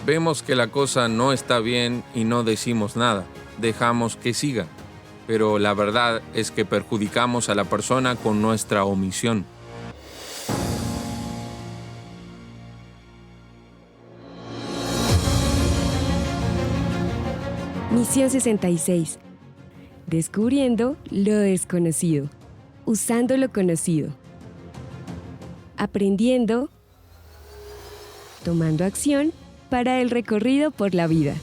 Vemos que la cosa no está bien y no decimos nada. Dejamos que siga. Pero la verdad es que perjudicamos a la persona con nuestra omisión. Misión 66. Descubriendo lo desconocido. Usando lo conocido. Aprendiendo. Tomando acción para el recorrido por la vida.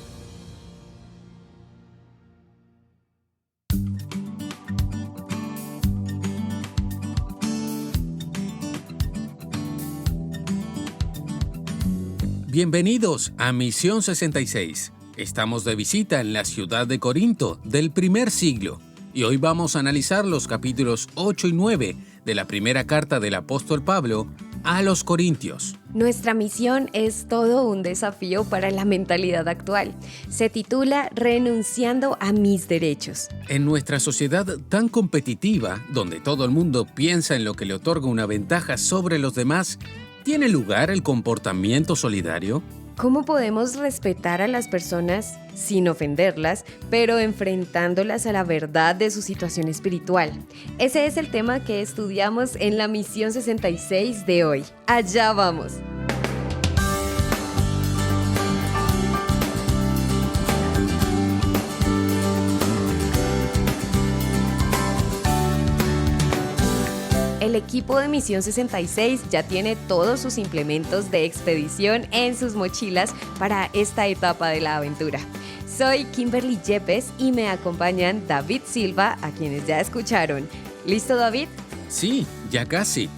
Bienvenidos a Misión 66. Estamos de visita en la ciudad de Corinto del primer siglo y hoy vamos a analizar los capítulos 8 y 9 de la primera carta del apóstol Pablo a los Corintios. Nuestra misión es todo un desafío para la mentalidad actual. Se titula Renunciando a mis derechos. En nuestra sociedad tan competitiva, donde todo el mundo piensa en lo que le otorga una ventaja sobre los demás, ¿tiene lugar el comportamiento solidario? ¿Cómo podemos respetar a las personas sin ofenderlas, pero enfrentándolas a la verdad de su situación espiritual? Ese es el tema que estudiamos en la Misión 66 de hoy. ¡Allá vamos! El equipo de Misión 66 ya tiene todos sus implementos de expedición en sus mochilas para esta etapa de la aventura. Soy Kimberly Yepes y me acompañan David Silva, a quienes ya escucharon. ¿Listo, David? Sí, ya casi.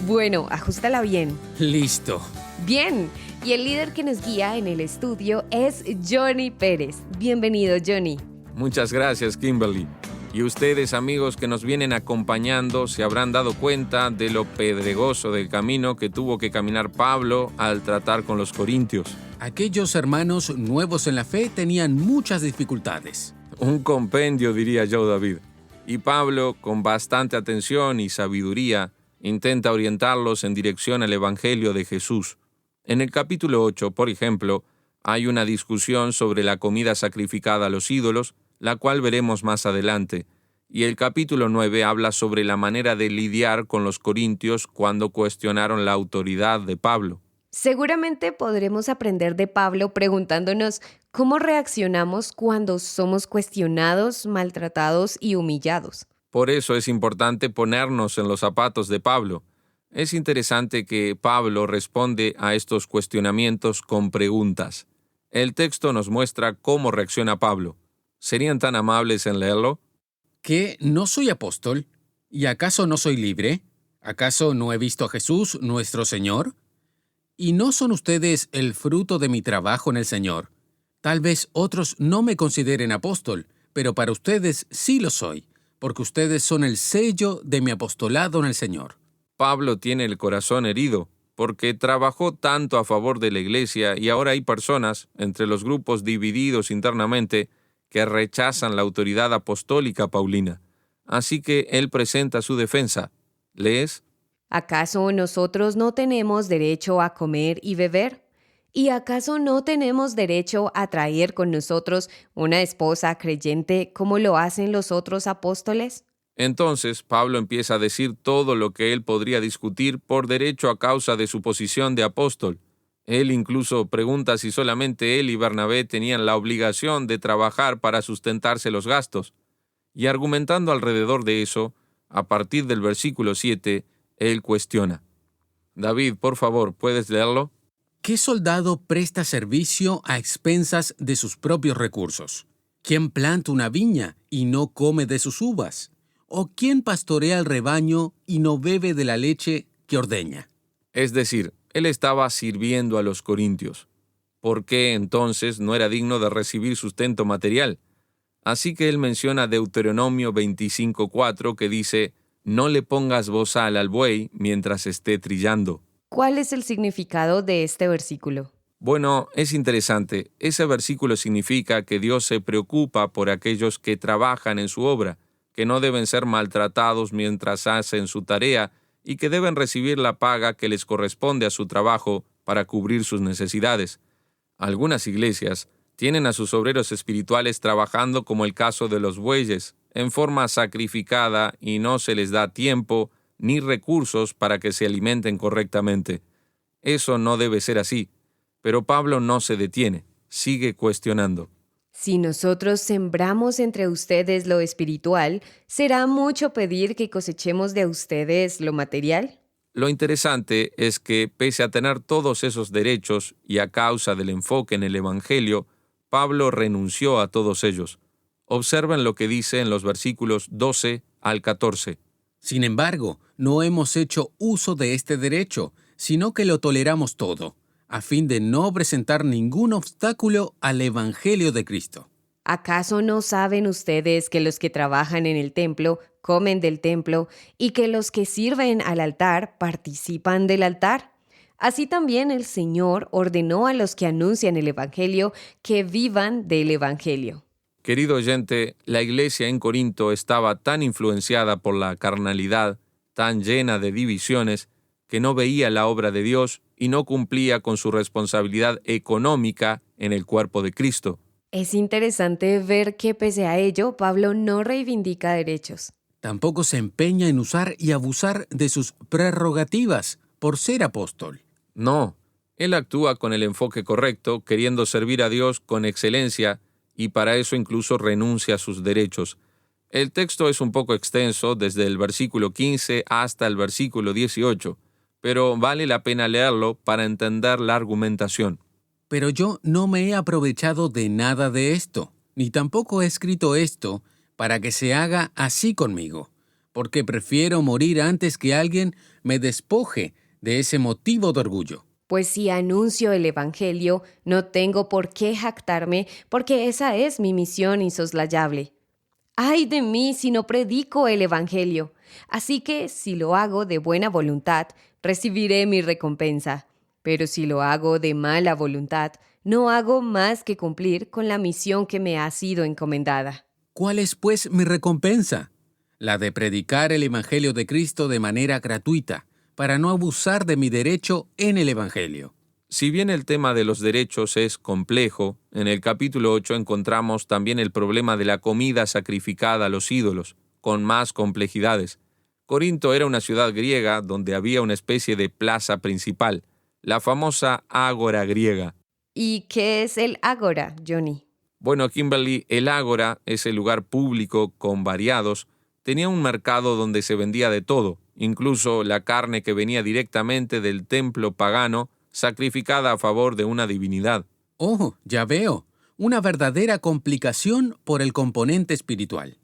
Bueno, ajustala bien. Listo. Bien, y el líder que nos guía en el estudio es Johnny Pérez. Bienvenido, Johnny. Muchas gracias, Kimberly. Y ustedes, amigos que nos vienen acompañando, se habrán dado cuenta de lo pedregoso del camino que tuvo que caminar Pablo al tratar con los corintios. Aquellos hermanos nuevos en la fe tenían muchas dificultades. Un compendio, diría yo, David. Y Pablo, con bastante atención y sabiduría, intenta orientarlos en dirección al Evangelio de Jesús. En el capítulo 8, por ejemplo, hay una discusión sobre la comida sacrificada a los ídolos, la cual veremos más adelante, y el capítulo 9 habla sobre la manera de lidiar con los corintios cuando cuestionaron la autoridad de Pablo. Seguramente podremos aprender de Pablo preguntándonos cómo reaccionamos cuando somos cuestionados, maltratados y humillados. Por eso es importante ponernos en los zapatos de Pablo. Es interesante que Pablo responde a estos cuestionamientos con preguntas. El texto nos muestra cómo reacciona Pablo. ¿Serían tan amables en leerlo? ¿Qué? ¿No soy apóstol? ¿Y acaso no soy libre? ¿Acaso no he visto a Jesús, nuestro Señor? ¿Y no son ustedes el fruto de mi trabajo en el Señor? Tal vez otros no me consideren apóstol, pero para ustedes sí lo soy, porque ustedes son el sello de mi apostolado en el Señor. Pablo tiene el corazón herido, porque trabajó tanto a favor de la iglesia y ahora hay personas, entre los grupos divididos internamente, que rechazan la autoridad apostólica paulina. Así que él presenta su defensa. ¿Lees? ¿Acaso nosotros no tenemos derecho a comer y beber? ¿Y acaso no tenemos derecho a traer con nosotros una esposa creyente como lo hacen los otros apóstoles? Entonces, Pablo empieza a decir todo lo que él podría discutir por derecho a causa de su posición de apóstol. Él incluso pregunta si solamente él y Bernabé tenían la obligación de trabajar para sustentarse los gastos. Y argumentando alrededor de eso, a partir del versículo 7, él cuestiona. David, por favor, ¿puedes leerlo? ¿Qué soldado presta servicio a expensas de sus propios recursos? ¿Quién planta una viña y no come de sus uvas? ¿O quién pastorea el rebaño y no bebe de la leche que ordeña? Es decir, él estaba sirviendo a los corintios. ¿Por qué entonces no era digno de recibir sustento material? Así que él menciona Deuteronomio 25:4 que dice, «No le pongas bozal al buey mientras esté trillando». ¿Cuál es el significado de este versículo? Bueno, es interesante. Ese versículo significa que Dios se preocupa por aquellos que trabajan en su obra, que no deben ser maltratados mientras hacen su tarea y que deben recibir la paga que les corresponde a su trabajo para cubrir sus necesidades. Algunas iglesias tienen a sus obreros espirituales trabajando como el caso de los bueyes, en forma sacrificada, y no se les da tiempo ni recursos para que se alimenten correctamente. Eso no debe ser así. Pero Pablo no se detiene, sigue cuestionando. Si nosotros sembramos entre ustedes lo espiritual, ¿será mucho pedir que cosechemos de ustedes lo material? Lo interesante es que, pese a tener todos esos derechos y a causa del enfoque en el Evangelio, Pablo renunció a todos ellos. Observen lo que dice en los versículos 12 al 14. Sin embargo, no hemos hecho uso de este derecho, sino que lo toleramos todo, a fin de no presentar ningún obstáculo al Evangelio de Cristo. ¿Acaso no saben ustedes que los que trabajan en el templo comen del templo y que los que sirven al altar participan del altar? Así también el Señor ordenó a los que anuncian el Evangelio que vivan del Evangelio. Querido oyente, la iglesia en Corinto estaba tan influenciada por la carnalidad, tan llena de divisiones, que no veía la obra de Dios y no cumplía con su responsabilidad económica en el cuerpo de Cristo. Es interesante ver que pese a ello, Pablo no reivindica derechos. Tampoco se empeña en usar y abusar de sus prerrogativas por ser apóstol. No, él actúa con el enfoque correcto, queriendo servir a Dios con excelencia, y para eso incluso renuncia a sus derechos. El texto es un poco extenso, desde el versículo 15 hasta el versículo 18, pero vale la pena leerlo para entender la argumentación. Pero yo no me he aprovechado de nada de esto, ni tampoco he escrito esto para que se haga así conmigo, porque prefiero morir antes que alguien me despoje de ese motivo de orgullo. Pues si anuncio el Evangelio, no tengo por qué jactarme, porque esa es mi misión insoslayable. ¡Ay de mí si no predico el Evangelio! Así que si lo hago de buena voluntad, recibiré mi recompensa. Pero si lo hago de mala voluntad, no hago más que cumplir con la misión que me ha sido encomendada. ¿Cuál es, pues, mi recompensa? La de predicar el Evangelio de Cristo de manera gratuita, para no abusar de mi derecho en el Evangelio. Si bien el tema de los derechos es complejo, en el capítulo 8 encontramos también el problema de la comida sacrificada a los ídolos, con más complejidades. Corinto era una ciudad griega donde había una especie de plaza principal, la famosa ágora griega. ¿Y qué es el ágora, Johnny? Bueno, Kimberly, el ágora, ese lugar público con variados, tenía un mercado donde se vendía de todo, incluso la carne que venía directamente del templo pagano, sacrificada a favor de una divinidad. Oh, ya veo, una verdadera complicación por el componente espiritual.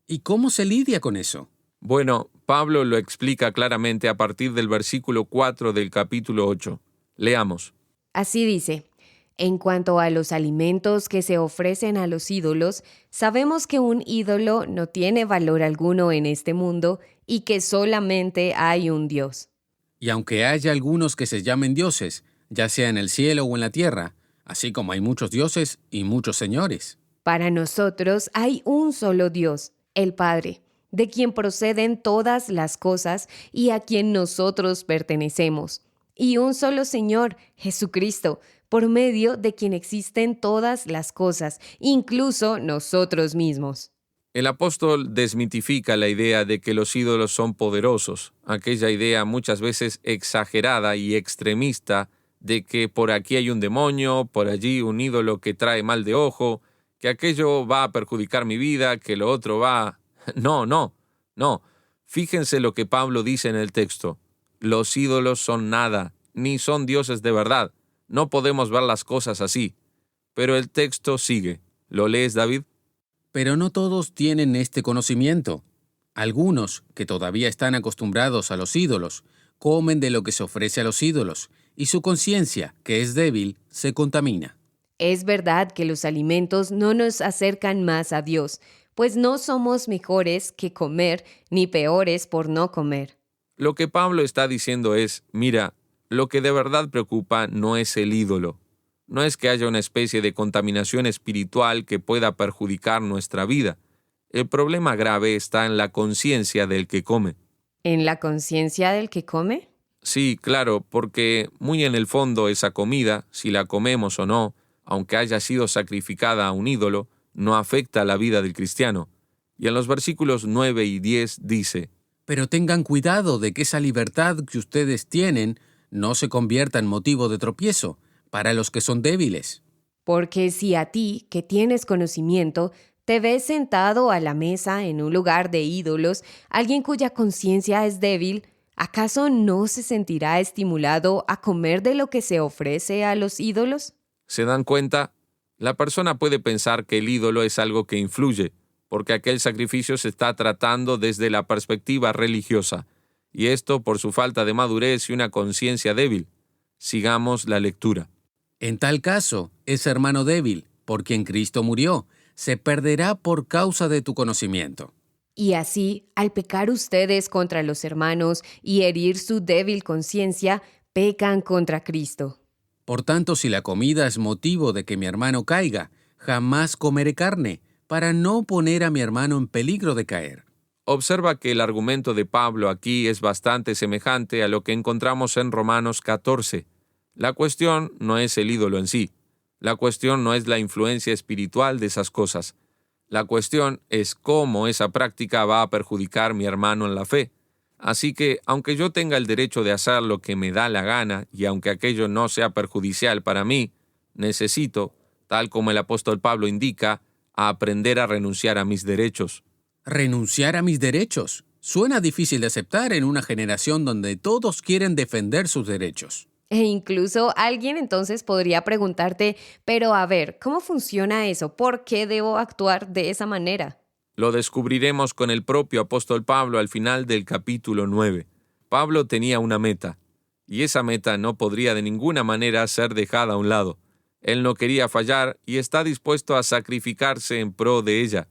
¿Y cómo se lidia con eso? Bueno, Pablo lo explica claramente a partir del versículo 4 del capítulo 8. Leamos. Así dice: en cuanto a los alimentos que se ofrecen a los ídolos, sabemos que un ídolo no tiene valor alguno en este mundo y que solamente hay un Dios. Y aunque haya algunos que se llamen dioses, ya sea en el cielo o en la tierra, así como hay muchos dioses y muchos señores. Para nosotros hay un solo Dios, el Padre, de quien proceden todas las cosas y a quien nosotros pertenecemos, y un solo Señor, Jesucristo, por medio de quien existen todas las cosas, incluso nosotros mismos. El apóstol desmitifica la idea de que los ídolos son poderosos, aquella idea muchas veces exagerada y extremista de que por aquí hay un demonio, por allí un ídolo que trae mal de ojo, que aquello va a perjudicar mi vida, que lo otro va... No. Fíjense lo que Pablo dice en el texto. Los ídolos son nada, ni son dioses de verdad. No podemos ver las cosas así. Pero el texto sigue. ¿Lo lees, David? Pero no todos tienen este conocimiento. Algunos, que todavía están acostumbrados a los ídolos, comen de lo que se ofrece a los ídolos, y su conciencia, que es débil, se contamina. Es verdad que los alimentos no nos acercan más a Dios, pues no somos mejores que comer, ni peores por no comer. Lo que Pablo está diciendo es, mira, lo que de verdad preocupa no es el ídolo. No es que haya una especie de contaminación espiritual que pueda perjudicar nuestra vida. El problema grave está en la conciencia del que come. ¿En la conciencia del que come? Sí, claro, porque muy en el fondo esa comida, si la comemos o no, aunque haya sido sacrificada a un ídolo, no afecta la vida del cristiano. Y en los versículos 9 y 10 dice: Pero tengan cuidado de que esa libertad que ustedes tienen no se convierta en motivo de tropiezo para los que son débiles. Porque si a ti, que tienes conocimiento, te ves sentado a la mesa en un lugar de ídolos, alguien cuya conciencia es débil, ¿acaso no se sentirá estimulado a comer de lo que se ofrece a los ídolos? ¿Se dan cuenta? La persona puede pensar que el ídolo es algo que influye, porque aquel sacrificio se está tratando desde la perspectiva religiosa, y esto por su falta de madurez y una conciencia débil. Sigamos la lectura. En tal caso, ese hermano débil, por quien Cristo murió, se perderá por causa de tu conocimiento. Y así, al pecar ustedes contra los hermanos y herir su débil conciencia, pecan contra Cristo. Por tanto, si la comida es motivo de que mi hermano caiga, jamás comeré carne, para no poner a mi hermano en peligro de caer. Observa que el argumento de Pablo aquí es bastante semejante a lo que encontramos en Romanos 14. La cuestión no es el ídolo en sí. La cuestión no es la influencia espiritual de esas cosas. La cuestión es cómo esa práctica va a perjudicar a mi hermano en la fe. Así que, aunque yo tenga el derecho de hacer lo que me da la gana, y aunque aquello no sea perjudicial para mí, necesito, tal como el apóstol Pablo indica, a aprender a renunciar a mis derechos. ¿Renunciar a mis derechos? Suena difícil de aceptar en una generación donde todos quieren defender sus derechos. E incluso alguien entonces podría preguntarte, pero a ver, ¿cómo funciona eso? ¿Por qué debo actuar de esa manera? Lo descubriremos con el propio apóstol Pablo al final del capítulo 9. Pablo tenía una meta, y esa meta no podría de ninguna manera ser dejada a un lado. Él no quería fallar y está dispuesto a sacrificarse en pro de ella.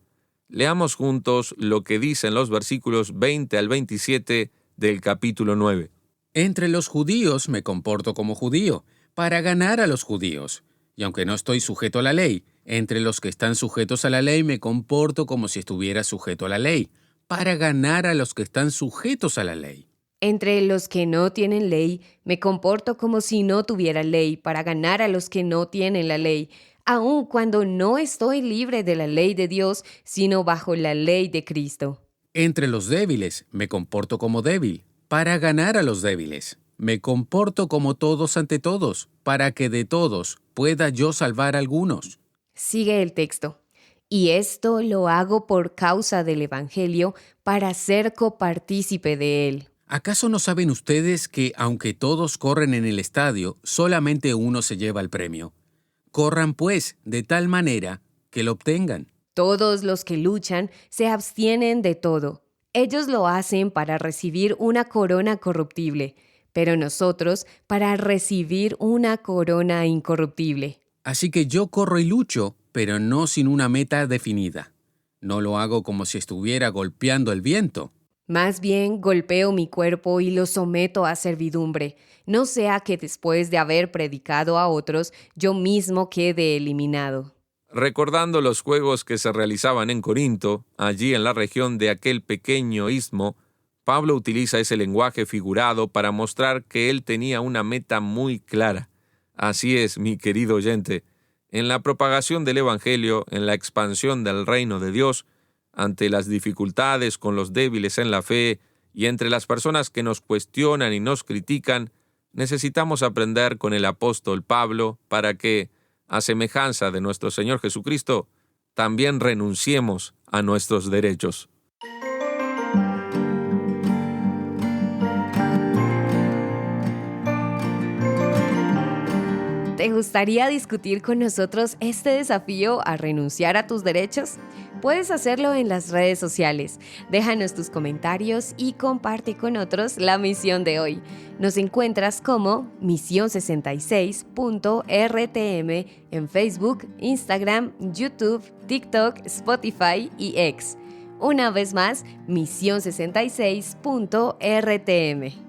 Leamos juntos lo que dicen los versículos 20 al 27 del capítulo 9. Entre los judíos me comporto como judío, para ganar a los judíos. Y aunque no estoy sujeto a la ley, entre los que están sujetos a la ley me comporto como si estuviera sujeto a la ley, para ganar a los que están sujetos a la ley. Entre los que no tienen ley, me comporto como si no tuviera ley para ganar a los que no tienen la ley, aun cuando no estoy libre de la ley de Dios, sino bajo la ley de Cristo. Entre los débiles me comporto como débil, para ganar a los débiles. Me comporto como todos ante todos, para que de todos pueda yo salvar a algunos. Sigue el texto. Y esto lo hago por causa del Evangelio, para ser copartícipe de él. ¿Acaso no saben ustedes que, aunque todos corren en el estadio, solamente uno se lleva el premio? Corran, pues, de tal manera que lo obtengan. Todos los que luchan se abstienen de todo. Ellos lo hacen para recibir una corona corruptible, pero nosotros para recibir una corona incorruptible. Así que yo corro y lucho, pero no sin una meta definida. No lo hago como si estuviera golpeando el viento. Más bien golpeo mi cuerpo y lo someto a servidumbre, no sea que después de haber predicado a otros, yo mismo quede eliminado. Recordando los juegos que se realizaban en Corinto, allí en la región de aquel pequeño istmo, Pablo utiliza ese lenguaje figurado para mostrar que él tenía una meta muy clara. Así es, mi querido oyente, en la propagación del Evangelio, en la expansión del reino de Dios, ante las dificultades con los débiles en la fe y entre las personas que nos cuestionan y nos critican, necesitamos aprender con el apóstol Pablo para que, a semejanza de nuestro Señor Jesucristo, también renunciemos a nuestros derechos. ¿Te gustaría discutir con nosotros este desafío a renunciar a tus derechos? Puedes hacerlo en las redes sociales. Déjanos tus comentarios y comparte con otros la misión de hoy. Nos encuentras como misión66.rtm en Facebook, Instagram, YouTube, TikTok, Spotify y X. Una vez más, misión66.rtm.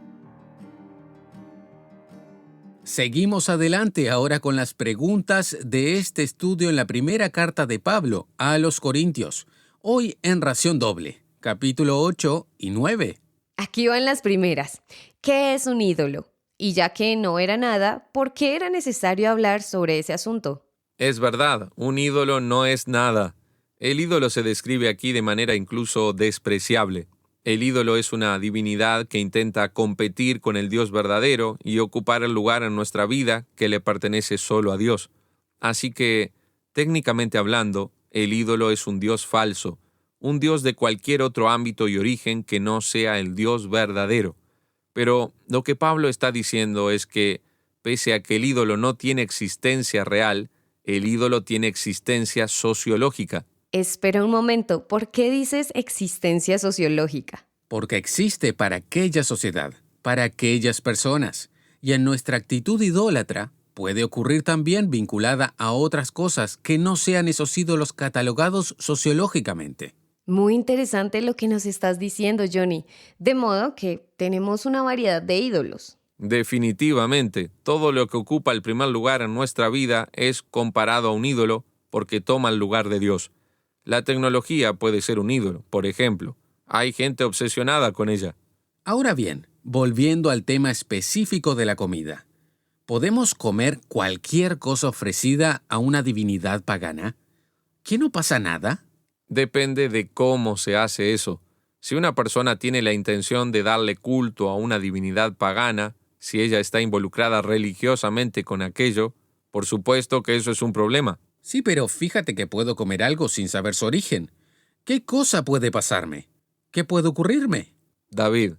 Seguimos adelante ahora con las preguntas de este estudio en la primera carta de Pablo a los Corintios. Hoy en ración doble, capítulo 8 y 9. Aquí van las primeras. ¿Qué es un ídolo? Y ya que no era nada, ¿por qué era necesario hablar sobre ese asunto? Es verdad, un ídolo no es nada. El ídolo se describe aquí de manera incluso despreciable. El ídolo es una divinidad que intenta competir con el Dios verdadero y ocupar el lugar en nuestra vida que le pertenece solo a Dios. Así que, técnicamente hablando, el ídolo es un Dios falso, un Dios de cualquier otro ámbito y origen que no sea el Dios verdadero. Pero lo que Pablo está diciendo es que, pese a que el ídolo no tiene existencia real, el ídolo tiene existencia sociológica. Espera un momento, ¿por qué dices existencia sociológica? Porque existe para aquella sociedad, para aquellas personas, y en nuestra actitud idólatra puede ocurrir también vinculada a otras cosas que no sean esos ídolos catalogados sociológicamente. Muy interesante lo que nos estás diciendo, Johnny. De modo que tenemos una variedad de ídolos. Definitivamente, todo lo que ocupa el primer lugar en nuestra vida es comparado a un ídolo porque toma el lugar de Dios. La tecnología puede ser un ídolo, por ejemplo. Hay gente obsesionada con ella. Ahora bien, volviendo al tema específico de la comida, ¿podemos comer cualquier cosa ofrecida a una divinidad pagana? ¿Que no pasa nada? Depende de cómo se hace eso. Si una persona tiene la intención de darle culto a una divinidad pagana, si ella está involucrada religiosamente con aquello, por supuesto que eso es un problema. Sí, pero fíjate que puedo comer algo sin saber su origen. ¿Qué cosa puede pasarme? ¿Qué puede ocurrirme? David,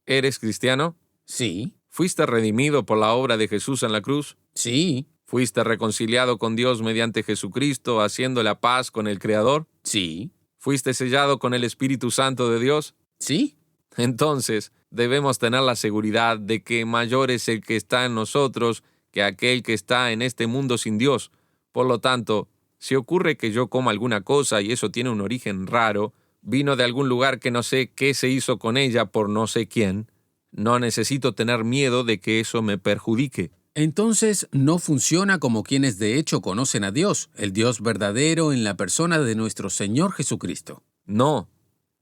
¿eres cristiano? Sí, ¿Fuiste redimido por la obra de Jesús en la cruz? sí, ¿Fuiste reconciliado con Dios mediante Jesucristo, haciendo la paz con el Creador? sí, ¿Fuiste sellado con el Espíritu Santo de Dios? sí. Entonces, debemos tener la seguridad de que mayor es el que está en nosotros que aquel que está en este mundo sin Dios. Por lo tanto, si ocurre que yo coma alguna cosa y eso tiene un origen raro, vino de algún lugar que no sé qué se hizo con ella por no sé quién, no necesito tener miedo de que eso me perjudique. Entonces no funciona como quienes de hecho conocen a Dios, el Dios verdadero en la persona de nuestro Señor Jesucristo. No.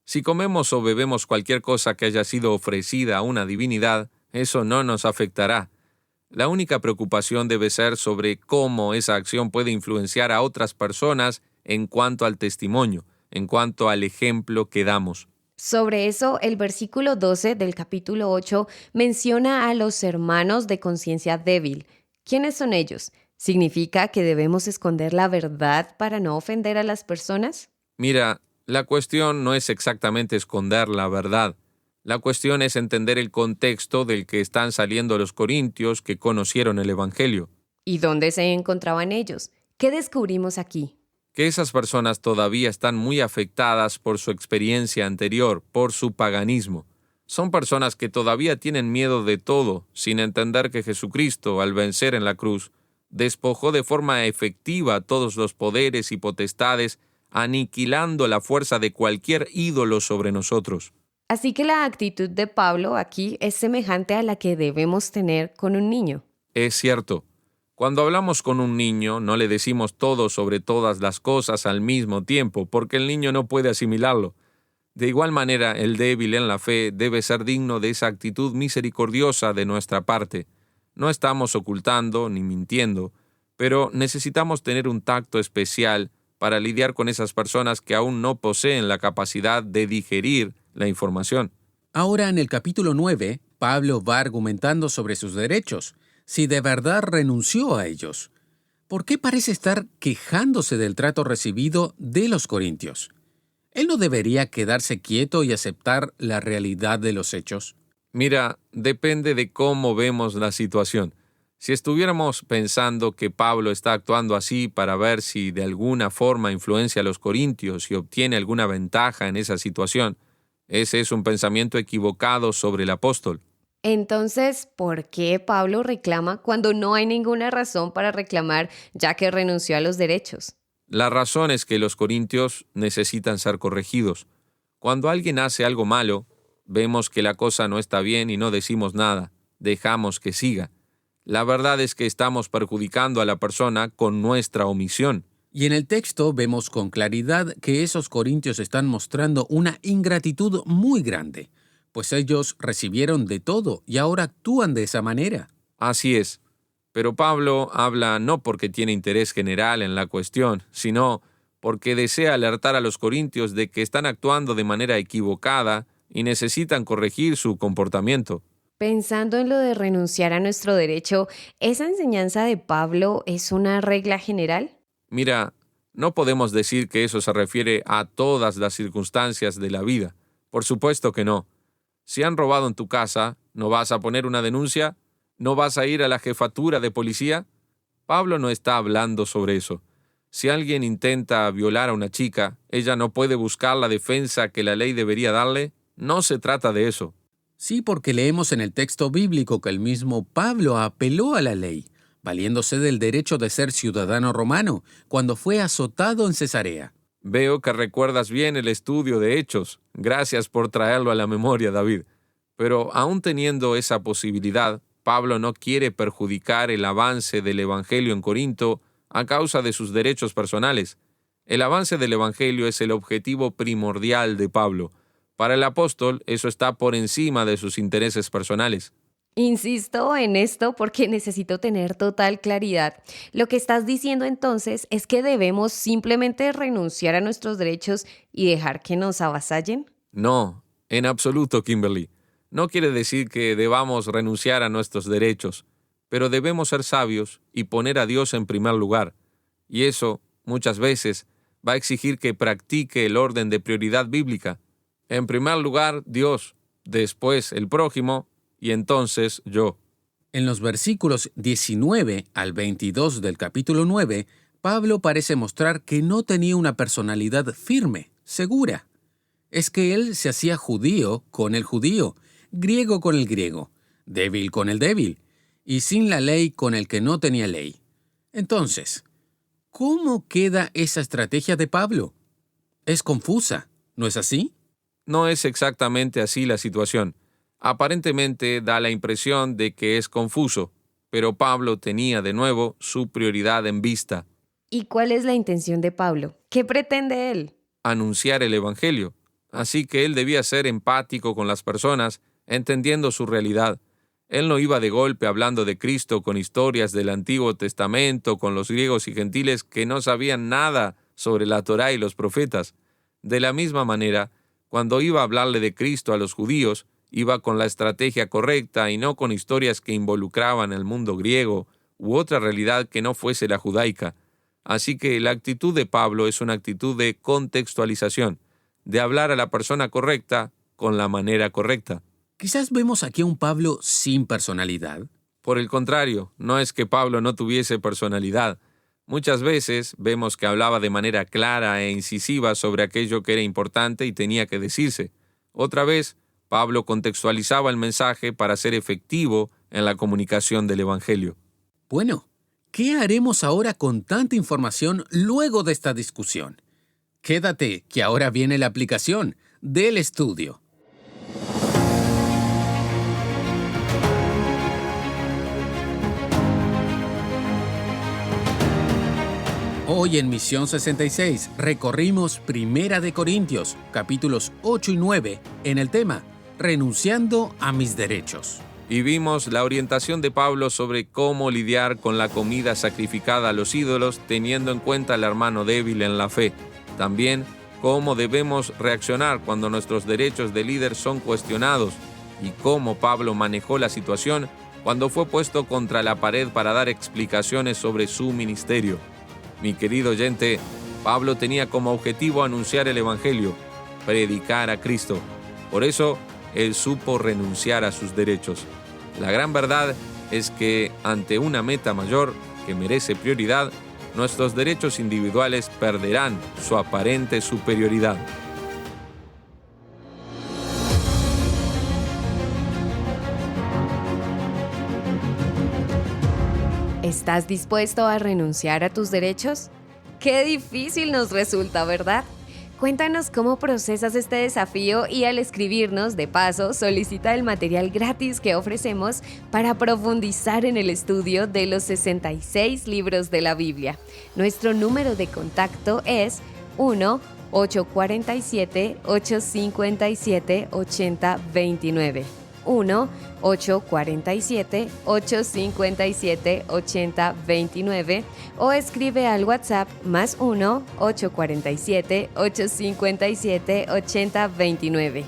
Si comemos o bebemos cualquier cosa que haya sido ofrecida a una divinidad, eso no nos afectará. La única preocupación debe ser sobre cómo esa acción puede influenciar a otras personas en cuanto al testimonio, en cuanto al ejemplo que damos. Sobre eso, el versículo 12 del capítulo 8 menciona a los hermanos de conciencia débil. ¿Quiénes son ellos? ¿Significa que debemos esconder la verdad para no ofender a las personas? Mira, la cuestión no es exactamente esconder la verdad. La cuestión es entender el contexto del que están saliendo los corintios que conocieron el Evangelio. ¿Y dónde se encontraban ellos? ¿Qué descubrimos aquí? Que esas personas todavía están muy afectadas por su experiencia anterior, por su paganismo. Son personas que todavía tienen miedo de todo, sin entender que Jesucristo, al vencer en la cruz, despojó de forma efectiva todos los poderes y potestades, aniquilando la fuerza de cualquier ídolo sobre nosotros. Así que la actitud de Pablo aquí es semejante a la que debemos tener con un niño. Es cierto. Cuando hablamos con un niño, no le decimos todo sobre todas las cosas al mismo tiempo, porque el niño no puede asimilarlo. De igual manera, el débil en la fe debe ser digno de esa actitud misericordiosa de nuestra parte. No estamos ocultando ni mintiendo, pero necesitamos tener un tacto especial para lidiar con esas personas que aún no poseen la capacidad de digerir la información. Ahora en el capítulo 9, Pablo va argumentando sobre sus derechos, si de verdad renunció a ellos. ¿Por qué parece estar quejándose del trato recibido de los corintios? ¿Él no debería quedarse quieto y aceptar la realidad de los hechos? Mira, depende de cómo vemos la situación. Si estuviéramos pensando que Pablo está actuando así para ver si de alguna forma influencia a los corintios y obtiene alguna ventaja en esa situación, ese es un pensamiento equivocado sobre el apóstol. Entonces, ¿por qué Pablo reclama cuando no hay ninguna razón para reclamar ya que renunció a los derechos? La razón es que los corintios necesitan ser corregidos. Cuando alguien hace algo malo, vemos que la cosa no está bien y no decimos nada, dejamos que siga. La verdad es que estamos perjudicando a la persona con nuestra omisión. Y en el texto vemos con claridad que esos corintios están mostrando una ingratitud muy grande, pues ellos recibieron de todo y ahora actúan de esa manera. Así es. Pero Pablo habla no porque tiene interés general en la cuestión, sino porque desea alertar a los corintios de que están actuando de manera equivocada y necesitan corregir su comportamiento. Pensando en lo de renunciar a nuestro derecho, ¿esa enseñanza de Pablo es una regla general? Mira, no podemos decir que eso se refiere a todas las circunstancias de la vida. Por supuesto que no. Si han robado en tu casa, ¿no vas a poner una denuncia? ¿No vas a ir a la jefatura de policía? Pablo no está hablando sobre eso. Si alguien intenta violar a una chica, ella no puede buscar la defensa que la ley debería darle. No se trata de eso. Sí, porque leemos en el texto bíblico que el mismo Pablo apeló a la ley, valiéndose del derecho de ser ciudadano romano, cuando fue azotado en Cesarea. Veo que recuerdas bien el estudio de Hechos. Gracias por traerlo a la memoria, David. Pero aún teniendo esa posibilidad, Pablo no quiere perjudicar el avance del Evangelio en Corinto a causa de sus derechos personales. El avance del Evangelio es el objetivo primordial de Pablo. Para el apóstol, eso está por encima de sus intereses personales. Insisto en esto porque necesito tener total claridad. Lo que estás diciendo entonces es que debemos simplemente renunciar a nuestros derechos y dejar que nos avasallen. No, en absoluto, Kimberly. No quiere decir que debamos renunciar a nuestros derechos, pero debemos ser sabios y poner a Dios en primer lugar. Y eso, muchas veces, va a exigir que practique el orden de prioridad bíblica. En primer lugar, Dios, después el prójimo, y entonces yo. En los versículos 19 al 22 del capítulo 9, Pablo parece mostrar que no tenía una personalidad firme, segura. Es que él se hacía judío con el judío, griego con el griego, débil con el débil, y sin la ley con el que no tenía ley. Entonces, ¿cómo queda esa estrategia de Pablo? Es confusa, ¿no es así? No es exactamente así la situación. Aparentemente da la impresión de que es confuso, pero Pablo tenía de nuevo su prioridad en vista. ¿Y cuál es la intención de Pablo? ¿Qué pretende él? Anunciar el Evangelio. Así que él debía ser empático con las personas, entendiendo su realidad. Él no iba de golpe hablando de Cristo con historias del Antiguo Testamento, con los griegos y gentiles que no sabían nada sobre la Torá y los profetas. De la misma manera, cuando iba a hablarle de Cristo a los judíos, iba con la estrategia correcta y no con historias que involucraban el mundo griego u otra realidad que no fuese la judaica. Así que la actitud de Pablo es una actitud de contextualización, de hablar a la persona correcta con la manera correcta. Quizás vemos aquí a un Pablo sin personalidad. Por el contrario, no es que Pablo no tuviese personalidad. Muchas veces vemos que hablaba de manera clara e incisiva sobre aquello que era importante y tenía que decirse. Otra vez, Pablo contextualizaba el mensaje para ser efectivo en la comunicación del Evangelio. Bueno, ¿qué haremos ahora con tanta información luego de esta discusión? Quédate, que ahora viene la aplicación del estudio. Hoy en Misión 66 recorrimos Primera de Corintios, capítulos 8 y 9, en el tema Renunciando a mis derechos. Y vimos la orientación de Pablo sobre cómo lidiar con la comida sacrificada a los ídolos, teniendo en cuenta al hermano débil en la fe. También cómo debemos reaccionar cuando nuestros derechos de líder son cuestionados y cómo Pablo manejó la situación cuando fue puesto contra la pared para dar explicaciones sobre su ministerio. Mi querido oyente, Pablo tenía como objetivo anunciar el Evangelio, predicar a Cristo. Por eso, él supo renunciar a sus derechos. La gran verdad es que, ante una meta mayor que merece prioridad, nuestros derechos individuales perderán su aparente superioridad. ¿Estás dispuesto a renunciar a tus derechos? ¡Qué difícil nos resulta, ¿verdad? Cuéntanos cómo procesas este desafío y al escribirnos, de paso, solicita el material gratis que ofrecemos para profundizar en el estudio de los 66 libros de la Biblia. Nuestro número de contacto es 1-847-857-8029. 1-847-857-8029 o escribe al WhatsApp +1-847-857-8029.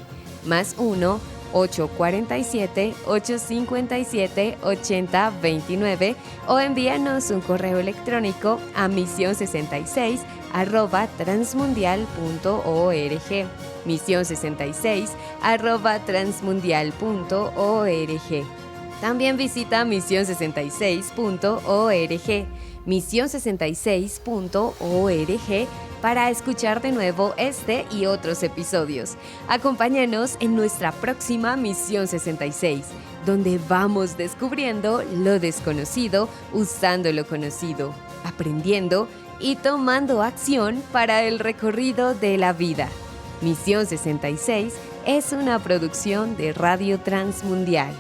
+1-847-857-8029 o envíanos un correo electrónico a misión66@transmundial.org. misión66@transmundial.org. También visita misión66.org. misión66.org para escuchar de nuevo este y otros episodios. Acompáñanos en nuestra próxima Misión 66, donde vamos descubriendo lo desconocido usando lo conocido, aprendiendo y tomando acción para el recorrido de la vida. Misión 66 es una producción de Radio Transmundial.